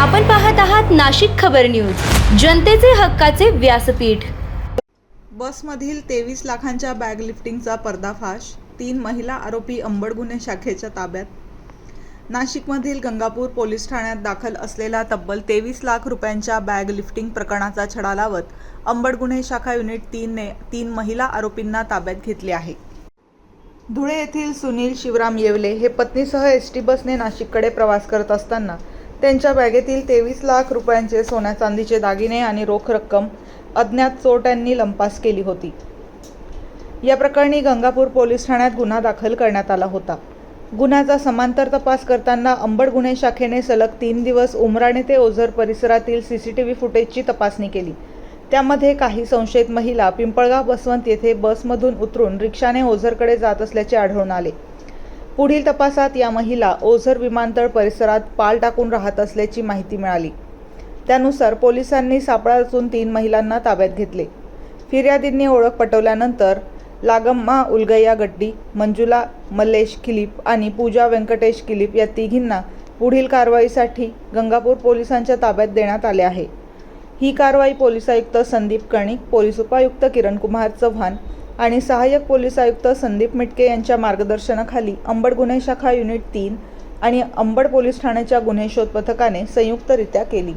आपण पाहत आहात नाशिक खबर न्यूज, जनतेचे हक्काचे व्यासपीठ। बसमधील 23 लाखांच्या बॅग लिफ्टिंगचा पर्दाफाश, 3 महिला आरोपी अंबड गुन्हे शाखेच्या ताब्यात। नाशिकमधील गंगापूर पोलीस ठाण्यात दाखल असलेला तब्बल 23 लाख रुपयांच्या बॅग लिफ्टिंग प्रकरणाचा छडा लावत अंबड गुन्हे शाखा युनिट 3 ने 3 महिला आरोपींना ताब्यात घेतले आहे। धुळे येथील सुनील शिवराम येवले हे पत्नीसह एसटी बसने नाशिककडे प्रवास करत असताना त्यांच्या बॅगेतील 23 लाख रुपयांचे सोन्या चांदीचे दागिने आणि रोख रक्कम अज्ञात चोरट्यांनी लंपास केली होती। या प्रकरणी गंगापूर पोलीस ठाण्यात गुन्हा दाखल करण्यात आला होता। गुन्ह्याचा समांतर तपास करताना अंबड गुन्हे शाखेने सलग 3 दिवस उमराणे ते ओझर परिसरातील सीसीटीव्ही फुटेजची तपासणी केली। त्यामध्ये काही संशयित महिला पिंपळगाव बसवंत येथे बसमधून उतरून रिक्षाने ओझरकडे जात असल्याचे आढळून आले। पुढील तपासात या महिला ओझर विमानतळ परिसरात पाल टाकून राहत असल्याची माहिती मिळाली। त्यानुसार पोलिसांनी सापळा रचून 3 महिलांना ताब्यात घेतले। फिर्यादींनी ओळख पटवल्यानंतर लागम्मा उलगैया गड्डी, मंजुला मल्लेश किलीप आणि पूजा व्यंकटेश किलीप या तिघींना पुढील कारवाईसाठी गंगापूर पोलिसांच्या ताब्यात देण्यात आले आहे। ही कारवाई पोलीस आयुक्त संदीप कणिक, पोलीस उपायुक्त किरणकुमार चव्हाण आणि सहाय्यक पोलीस आयुक्त संदीप मिटके यांच्या मार्गदर्शनाखाली अंबड गुन्हे शाखा युनिट 3 आणि अंबड पोलीस ठाण्याच्या गुन्हे शोध पथकाने संयुक्तरित्या केली।